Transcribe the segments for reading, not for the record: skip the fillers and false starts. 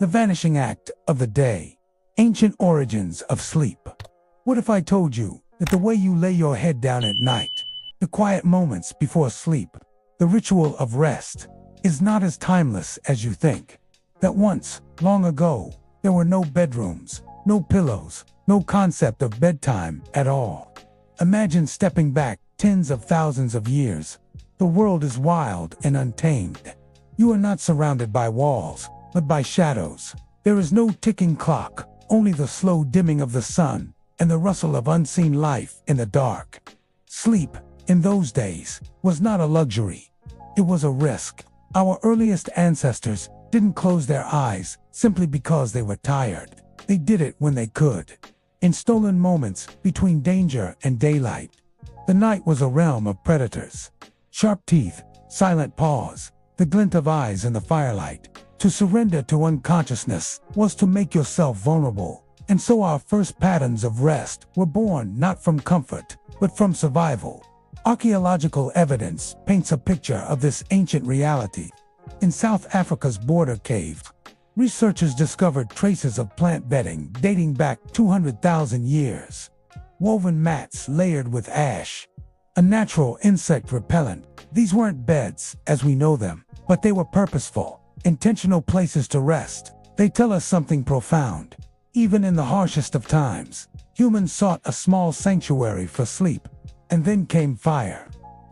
The vanishing act of the day. Ancient origins of sleep. What if I told you that the way you lay your head down at night, the quiet moments before sleep, the ritual of rest, is not as timeless as you think? That once, long ago, there were no bedrooms, no pillows, no concept of bedtime at all. Imagine stepping back tens of thousands of years. The world is wild and untamed. You are not surrounded by walls, but by shadows. There is no ticking clock, only the slow dimming of the sun and the rustle of unseen life in the dark. Sleep, in those days, was not a luxury. It was a risk. Our earliest ancestors didn't close their eyes simply because they were tired. They did it when they could. In stolen moments between danger and daylight. The night was a realm of predators. Sharp teeth, silent paws, the glint of eyes in the firelight. To surrender to unconsciousness was to make yourself vulnerable. And so our first patterns of rest were born not from comfort, but from survival. Archaeological evidence paints a picture of this ancient reality. In South Africa's border cave, researchers discovered traces of plant bedding dating back 200,000 years. Woven mats layered with ash, a natural insect repellent. These weren't beds as we know them, but they were purposeful, intentional places to rest. They tell us something profound. Even in the harshest of times, humans sought a small sanctuary for sleep. And then came fire.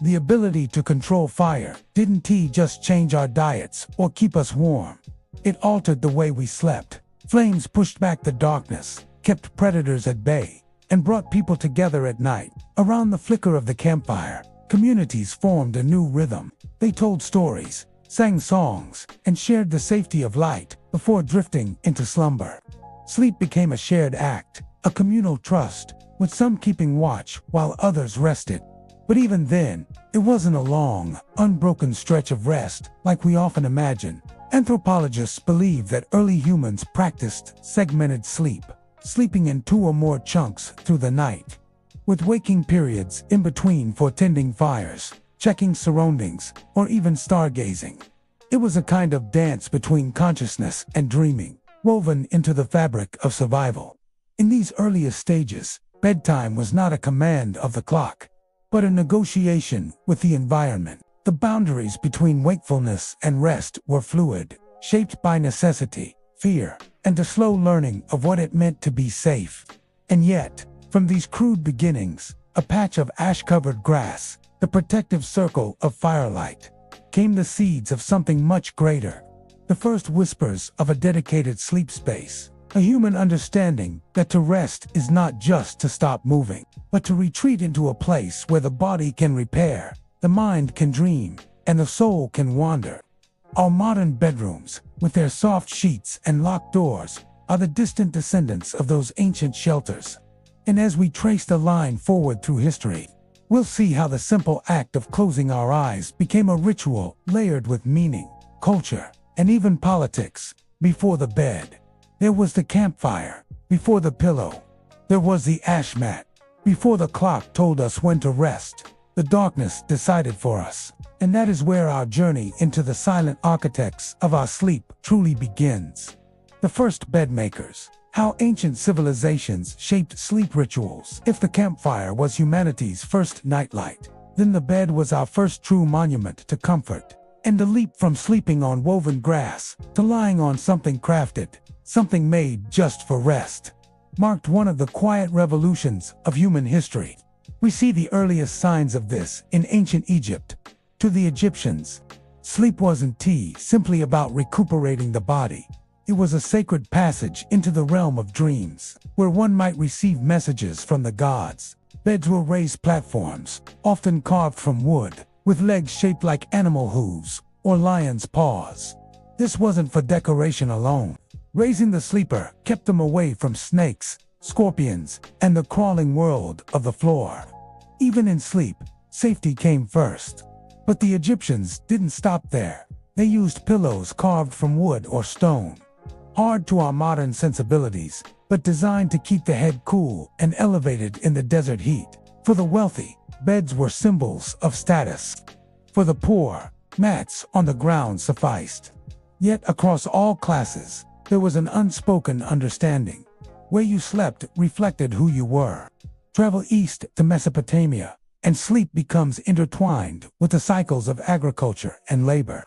The ability to control fire didn't just change our diets or keep us warm. It altered the way we slept. Flames pushed back the darkness, kept predators at bay, and brought people together at night. Around the flicker of the campfire, communities formed a new rhythm. They told stories, sang songs, and shared the safety of light before drifting into slumber. Sleep became a shared act, a communal trust, with some keeping watch while others rested. But even then, it wasn't a long, unbroken stretch of rest like we often imagine. Anthropologists believe that early humans practiced segmented sleep, sleeping in 2 or more chunks through the night, with waking periods in between for tending fires, checking surroundings, or even stargazing. It was a kind of dance between consciousness and dreaming, woven into the fabric of survival. In these earliest stages, bedtime was not a command of the clock, but a negotiation with the environment. The boundaries between wakefulness and rest were fluid, shaped by necessity, fear, and the slow learning of what it meant to be safe. And yet, from these crude beginnings, a patch of ash-covered grass, the protective circle of firelight, came the seeds of something much greater. The first whispers of a dedicated sleep space. A human understanding that to rest is not just to stop moving, but to retreat into a place where the body can repair, the mind can dream, and the soul can wander. Our modern bedrooms, with their soft sheets and locked doors, are the distant descendants of those ancient shelters. And as we trace the line forward through history, we'll see how the simple act of closing our eyes became a ritual layered with meaning, culture, and even politics. Before the bed, there was the campfire. Before the pillow, there was the ash mat. Before the clock told us when to rest, the darkness decided for us. And that is where our journey into the silent architects of our sleep truly begins. The first bed makers. How ancient civilizations shaped sleep rituals. If the campfire was humanity's first nightlight, then the bed was our first true monument to comfort. And the leap from sleeping on woven grass to lying on something crafted, something made just for rest, marked one of the quiet revolutions of human history. We see the earliest signs of this in ancient Egypt. To the Egyptians, sleep wasn't simply about recuperating the body. It was a sacred passage into the realm of dreams, where one might receive messages from the gods. Beds were raised platforms, often carved from wood, with legs shaped like animal hooves or lion's paws. This wasn't for decoration alone. Raising the sleeper kept them away from snakes, scorpions, and the crawling world of the floor. Even in sleep, safety came first. But the Egyptians didn't stop there. They used pillows carved from wood or stone, hard to our modern sensibilities, but designed to keep the head cool and elevated in the desert heat. For the wealthy, beds were symbols of status. For the poor, mats on the ground sufficed. Yet across all classes, There was an unspoken understanding. Where you slept reflected who you were. Travel east to Mesopotamia, and sleep becomes intertwined with the cycles of agriculture and labor.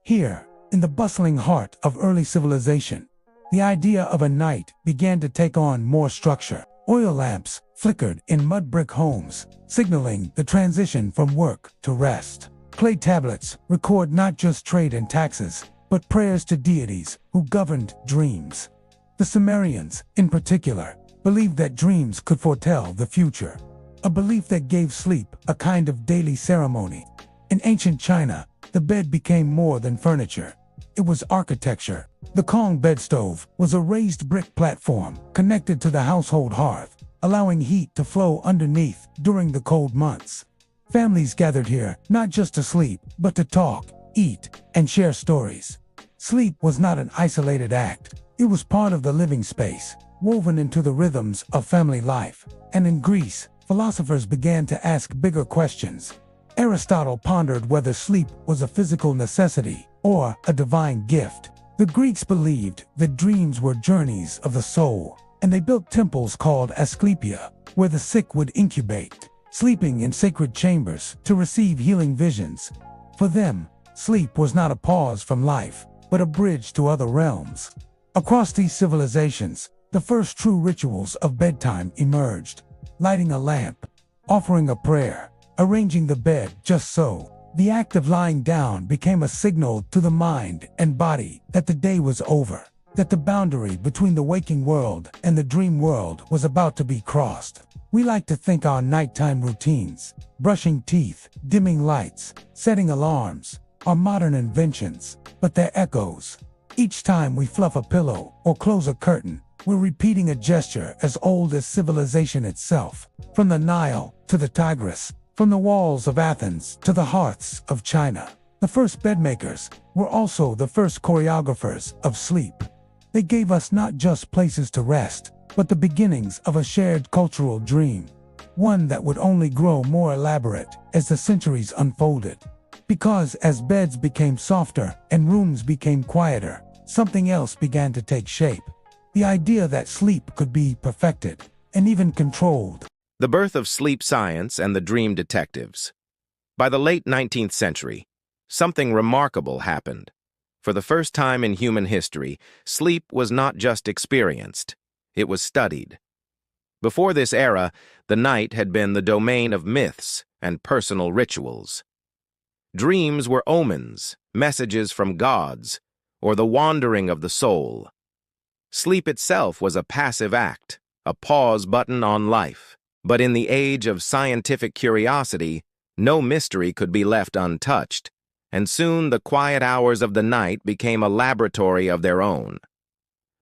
Here, in the bustling heart of early civilization, the idea of a night began to take on more structure. Oil lamps flickered in mud brick homes, signaling the transition from work to rest. Clay tablets record not just trade and taxes, but prayers to deities who governed dreams. The Sumerians, in particular, believed that dreams could foretell the future, a belief that gave sleep a kind of daily ceremony. In ancient China, the bed became more than furniture. It was architecture. The Kong bedstove was a raised brick platform connected to the household hearth, allowing heat to flow underneath during the cold months. Families gathered here not just to sleep, but to talk, eat, and share stories. Sleep was not an isolated act. It was part of the living space, woven into the rhythms of family life. And in Greece, philosophers began to ask bigger questions. Aristotle pondered whether sleep was a physical necessity or a divine gift. The Greeks believed that dreams were journeys of the soul, and they built temples called Asclepia, where the sick would incubate, sleeping in sacred chambers to receive healing visions. For them, sleep was not a pause from life, but a bridge to other realms. Across these civilizations, the first true rituals of bedtime emerged. Lighting a lamp, offering a prayer, arranging the bed just so. The act of lying down became a signal to the mind and body that the day was over, that the boundary between the waking world and the dream world was about to be crossed. We like to think our nighttime routines, brushing teeth, dimming lights, setting alarms, are modern inventions, but they're echoes. Each time we fluff a pillow or close a curtain, we're repeating a gesture as old as civilization itself. From the Nile to the Tigris, from the walls of Athens to the hearths of China, the first bedmakers were also the first choreographers of sleep. They gave us not just places to rest, but the beginnings of a shared cultural dream, one that would only grow more elaborate as the centuries unfolded. Because as beds became softer and rooms became quieter, something else began to take shape. The idea that sleep could be perfected and even controlled. The birth of sleep science and the dream detectives. By the late 19th century, something remarkable happened. For the first time in human history, sleep was not just experienced, it was studied. Before this era, the night had been the domain of myths and personal rituals. Dreams were omens, messages from gods, or the wandering of the soul. Sleep itself was a passive act, a pause button on life. But in the age of scientific curiosity, no mystery could be left untouched, and soon the quiet hours of the night became a laboratory of their own.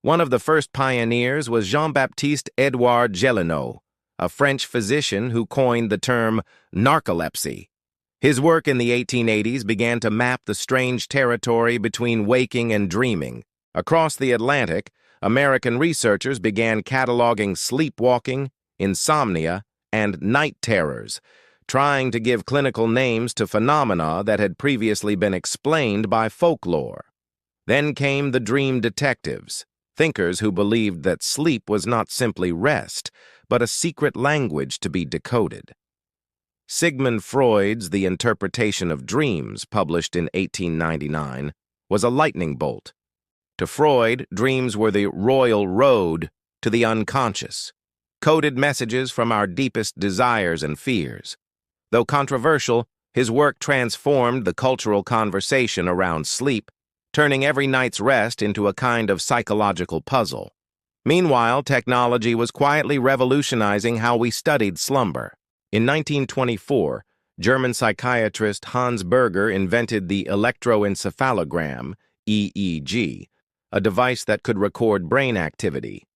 One of the first pioneers was Jean-Baptiste Édouard Gélineau, a French physician who coined the term narcolepsy. His work in the 1880s began to map the strange territory between waking and dreaming. Across the Atlantic, American researchers began cataloging sleepwalking, insomnia, and night terrors, trying to give clinical names to phenomena that had previously been explained by folklore. Then came the dream detectives, thinkers who believed that sleep was not simply rest, but a secret language to be decoded. Sigmund Freud's The Interpretation of Dreams, published in 1899, was a lightning bolt. To Freud, dreams were the royal road to the unconscious, coded messages from our deepest desires and fears. Though controversial, his work transformed the cultural conversation around sleep, turning every night's rest into a kind of psychological puzzle. Meanwhile, technology was quietly revolutionizing how we studied slumber. In 1924, German psychiatrist Hans Berger invented the electroencephalogram, EEG, a device that could record brain activity.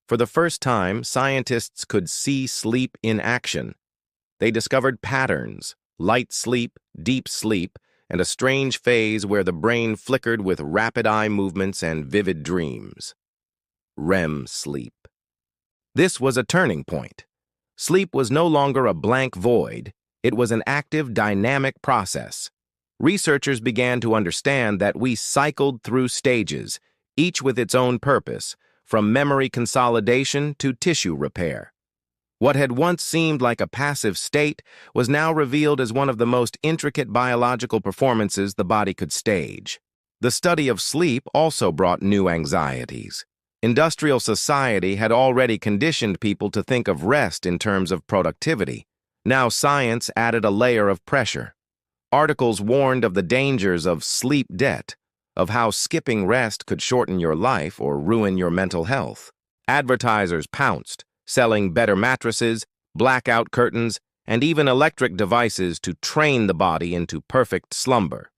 For the first time, scientists could see sleep in action. They discovered patterns, light sleep, deep sleep, and a strange phase where the brain flickered with rapid eye movements and vivid dreams. REM sleep. This was a turning point. Sleep was no longer a blank void. It was an active, dynamic process. Researchers began to understand that we cycled through stages, each with its own purpose, from memory consolidation to tissue repair. What had once seemed like a passive state was now revealed as one of the most intricate biological performances the body could stage. The study of sleep also brought new anxieties. Industrial society had already conditioned people to think of rest in terms of productivity. Now science added a layer of pressure. Articles warned of the dangers of sleep debt, of how skipping rest could shorten your life or ruin your mental health. Advertisers pounced, selling better mattresses, blackout curtains, and even electric devices to train the body into perfect slumber.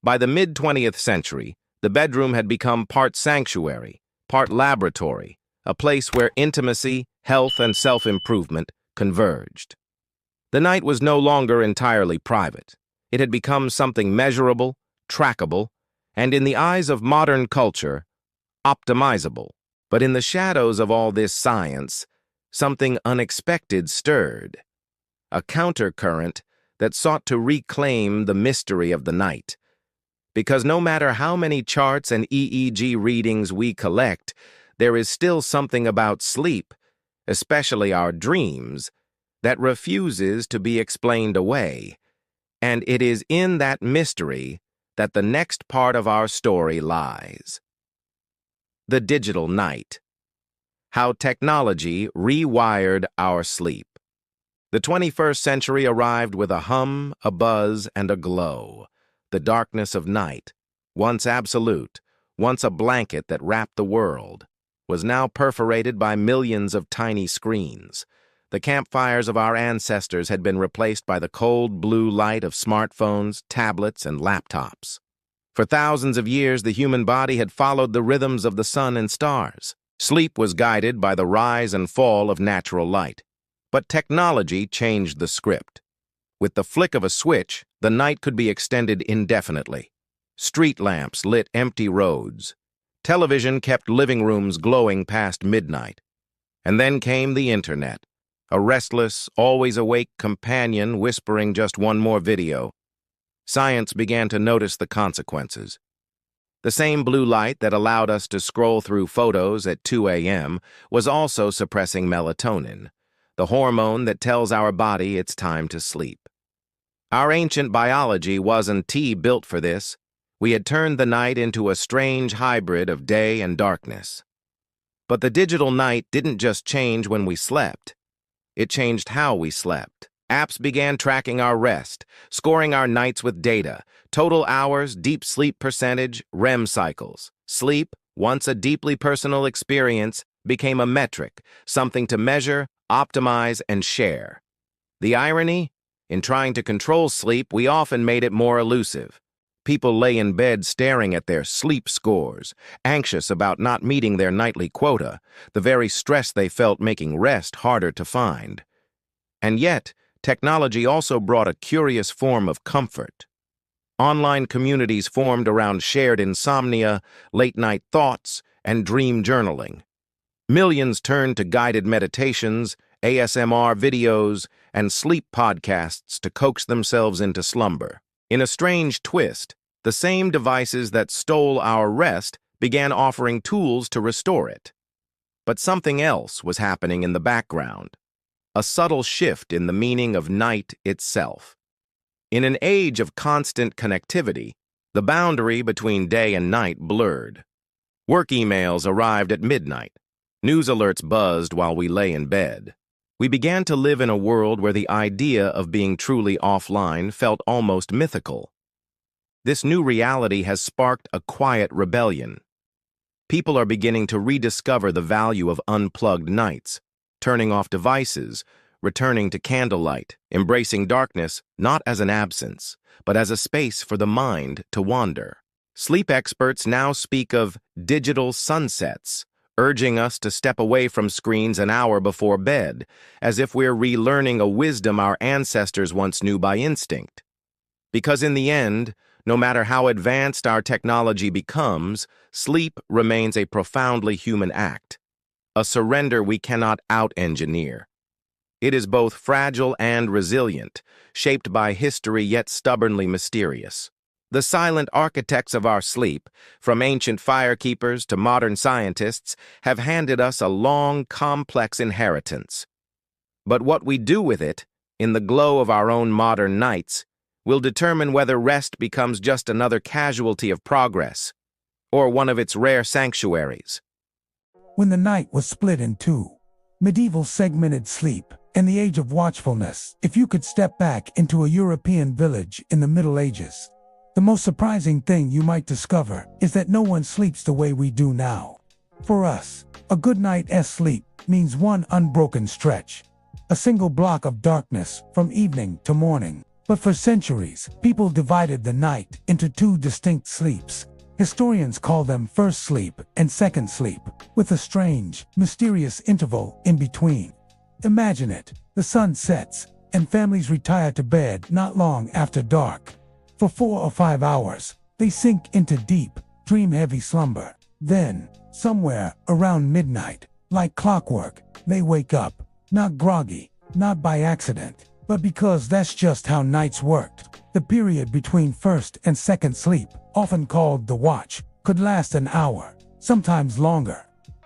By the mid-20th century, the bedroom had become part sanctuary, part laboratory, a place where intimacy, health, and self-improvement converged. The night was no longer entirely private. It had become something measurable, trackable, and in the eyes of modern culture, optimizable. But in the shadows of all this science, something unexpected stirred. A countercurrent that sought to reclaim the mystery of the night. Because no matter how many charts and EEG readings we collect, there is still something about sleep, especially our dreams, that refuses to be explained away. And it is in that mystery that the next part of our story lies. The digital night. How technology rewired our sleep. The 21st century arrived with a hum, a buzz, and a glow. The darkness of night, once absolute, once a blanket that wrapped the world, was now perforated by millions of tiny screens. The campfires of our ancestors had been replaced by the cold blue light of smartphones, tablets, and laptops. For thousands of years, the human body had followed the rhythms of the sun and stars. Sleep was guided by the rise and fall of natural light. But technology changed the script. With the flick of a switch, the night could be extended indefinitely. Street lamps lit empty roads. Television kept living rooms glowing past midnight. And then came the internet, a restless, always awake companion whispering just one more video. Science began to notice the consequences. The same blue light that allowed us to scroll through photos at 2 a.m. was also suppressing melatonin, the hormone that tells our body it's time to sleep. Our ancient biology wasn't built for this. We had turned the night into a strange hybrid of day and darkness. But the digital night didn't just change when we slept. It changed how we slept. Apps began tracking our rest, scoring our nights with data, total hours, deep sleep percentage, REM cycles. Sleep, once a deeply personal experience, became a metric, something to measure, optimize, and share. The irony? In trying to control sleep, we often made it more elusive. People lay in bed staring at their sleep scores, anxious about not meeting their nightly quota, the very stress they felt making rest harder to find. And yet, technology also brought a curious form of comfort. Online communities formed around shared insomnia, late-night thoughts, and dream journaling. Millions turned to guided meditations, ASMR videos, and sleep podcasts to coax themselves into slumber. In a strange twist, the same devices that stole our rest began offering tools to restore it. But something else was happening in the background, a subtle shift in the meaning of night itself. In an age of constant connectivity, the boundary between day and night blurred. Work emails arrived at midnight. News alerts buzzed while we lay in bed. We began to live in a world where the idea of being truly offline felt almost mythical. This new reality has sparked a quiet rebellion. People are beginning to rediscover the value of unplugged nights, turning off devices, returning to candlelight, embracing darkness not as an absence, but as a space for the mind to wander. Sleep experts now speak of digital sunsets, urging us to step away from screens an hour before bed, as if we're relearning a wisdom our ancestors once knew by instinct. Because in the end, no matter how advanced our technology becomes, sleep remains a profoundly human act, a surrender we cannot out-engineer. It is both fragile and resilient, shaped by history yet stubbornly mysterious. The silent architects of our sleep, from ancient firekeepers to modern scientists, have handed us a long, complex inheritance. But what we do with it, in the glow of our own modern nights, will determine whether rest becomes just another casualty of progress, or one of its rare sanctuaries. When the night was split in two, medieval segmented sleep, and the age of watchfulness, if you could step back into a European village in the Middle Ages, the most surprising thing you might discover is that no one sleeps the way we do now. For us, a good night's sleep means one unbroken stretch, a single block of darkness from evening to morning. But for centuries, people divided the night into two distinct sleeps. Historians call them first sleep and second sleep, with a strange, mysterious interval in between. Imagine it, the sun sets, and families retire to bed not long after dark. For 4 or 5 hours, they sink into deep, dream-heavy slumber. Then, somewhere around midnight, like clockwork, they wake up, not groggy, not by accident, but because that's just how nights worked. The period between first and second sleep, often called the watch, could last an hour, sometimes longer.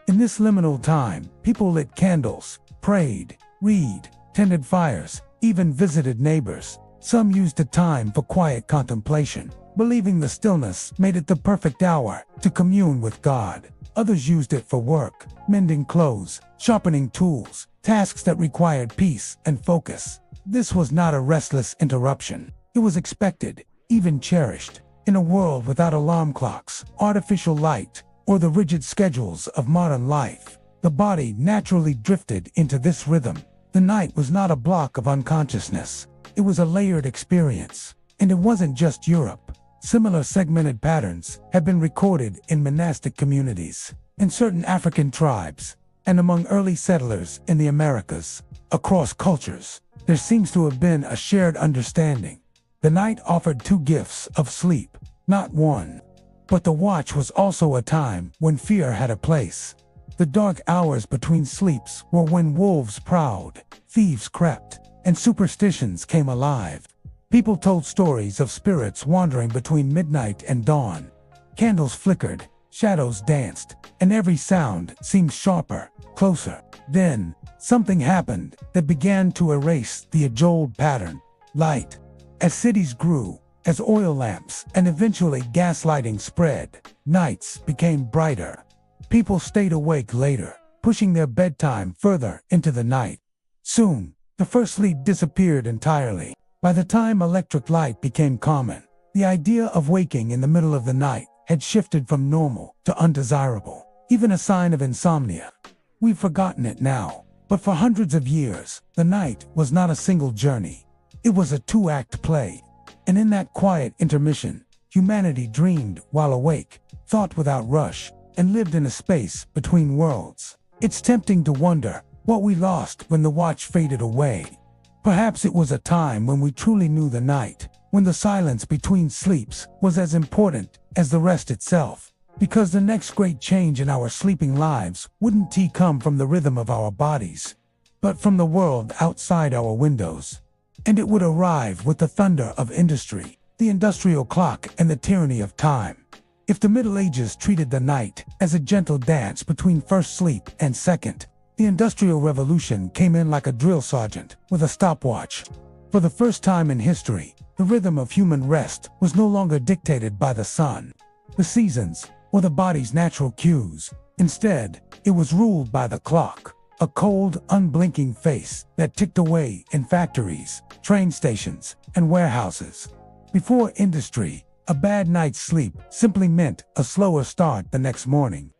In this liminal time, people lit candles, prayed, read, tended fires, even visited neighbors. Some used the time for quiet contemplation, believing the stillness made it the perfect hour to commune with God. Others used it for work, mending clothes, sharpening tools, tasks that required peace and focus. This was not a restless interruption. It was expected, even cherished. In a world without alarm clocks, artificial light, or the rigid schedules of modern life, the body naturally drifted into this rhythm. The night was not a block of unconsciousness. It was a layered experience. And it wasn't just Europe. Similar segmented patterns have been recorded in monastic communities, in certain African tribes, and among early settlers in the Americas. Across cultures, there seems to have been a shared understanding. The night offered two gifts of sleep, not one. But the watch was also a time when fear had a place. The dark hours between sleeps were when wolves prowled, thieves crept, and superstitions came alive. People told stories of spirits wandering between midnight and dawn. Candles flickered, shadows danced, and every sound seemed sharper, closer. Then, something happened that began to erase the age-old pattern. Light. As cities grew, as oil lamps and eventually gaslighting spread, nights became brighter. People stayed awake later, pushing their bedtime further into the night. Soon, the first sleep disappeared entirely. By the time electric light became common, the idea of waking in the middle of the night had shifted from normal to undesirable, even a sign of insomnia. We've forgotten it now, but for hundreds of years, the night was not a single journey. It was a two-act play. And in that quiet intermission, humanity dreamed while awake, thought without rush, and lived in a space between worlds. It's tempting to wonder what we lost when the watch faded away. Perhaps it was a time when we truly knew the night, when the silence between sleeps was as important as the rest itself. Because the next great change in our sleeping lives wouldn't come from the rhythm of our bodies, but from the world outside our windows. And it would arrive with the thunder of industry, the industrial clock, and the tyranny of time. If the Middle Ages treated the night as a gentle dance between first sleep and second, the Industrial Revolution came in like a drill sergeant with a stopwatch. For the first time in history, the rhythm of human rest was no longer dictated by the sun, the seasons, or the body's natural cues. Instead, it was ruled by the clock, a cold, unblinking face that ticked away in factories, train stations, and warehouses. Before industry, a bad night's sleep simply meant a slower start the next morning.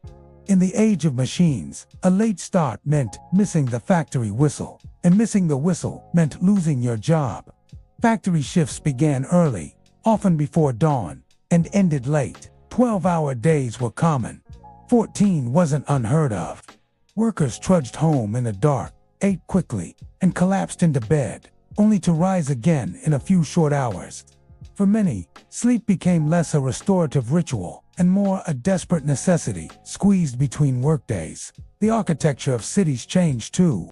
In the age of machines, a late start meant missing the factory whistle, and missing the whistle meant losing your job. Factory shifts began early, often before dawn, and ended late. 12-hour days were common. 14 wasn't unheard of. Workers trudged home in the dark, ate quickly, and collapsed into bed, only to rise again in a few short hours. For many, sleep became less a restorative ritual and more a desperate necessity, squeezed between workdays. The architecture of cities changed too.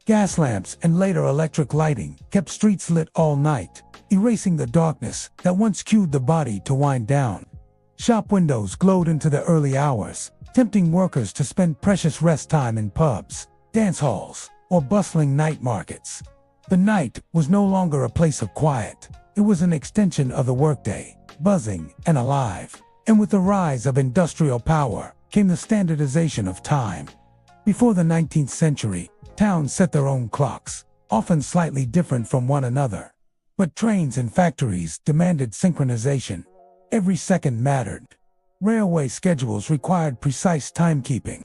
Gas lamps and later electric lighting kept streets lit all night. erasing the darkness that once cued the body to wind down. Shop windows glowed into the early hours, tempting workers to spend precious rest time in pubs, dance halls, or bustling night markets. The night was no longer a place of quiet. It was an extension of the workday, buzzing and alive. And with the rise of industrial power came the standardization of time. Before the 19th century, towns set their own clocks, often slightly different from one another. But trains and factories demanded synchronization. Every second mattered. Railway schedules required precise timekeeping.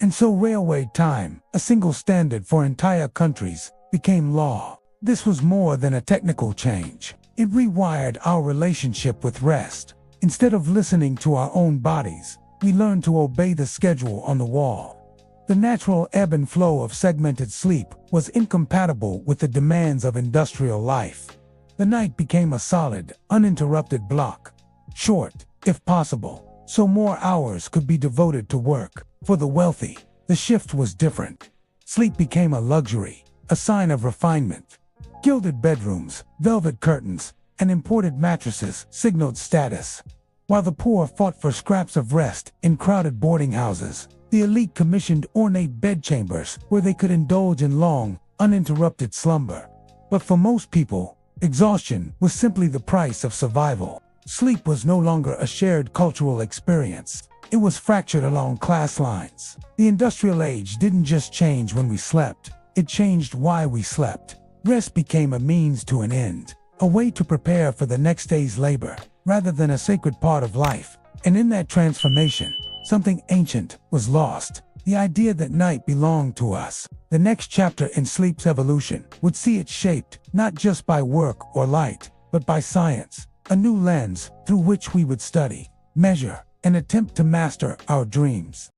And so railway time, a single standard for entire countries, became law. This was more than a technical change. It rewired our relationship with rest. Instead of listening to our own bodies, we learned to obey the schedule on the wall. The natural ebb and flow of segmented sleep was incompatible with the demands of industrial life. The night became a solid, uninterrupted block. Short, if possible, so more hours could be devoted to work. For the wealthy, the shift was different. Sleep became a luxury, a sign of refinement. Gilded bedrooms, velvet curtains, and imported mattresses signaled status. While the poor fought for scraps of rest in crowded boarding houses, the elite commissioned ornate bedchambers where they could indulge in long, uninterrupted slumber. But for most people, exhaustion was simply the price of survival. Sleep was no longer a shared cultural experience. It was fractured along class lines. The industrial age didn't just change when we slept, it changed why we slept. Rest became a means to an end, a way to prepare for the next day's labor, rather than a sacred part of life. And in that transformation, something ancient was lost. The idea that night belonged to us. The next chapter in sleep's evolution would see it shaped not just by work or light, but by science, a new lens through which we would study, measure, and attempt to master our dreams.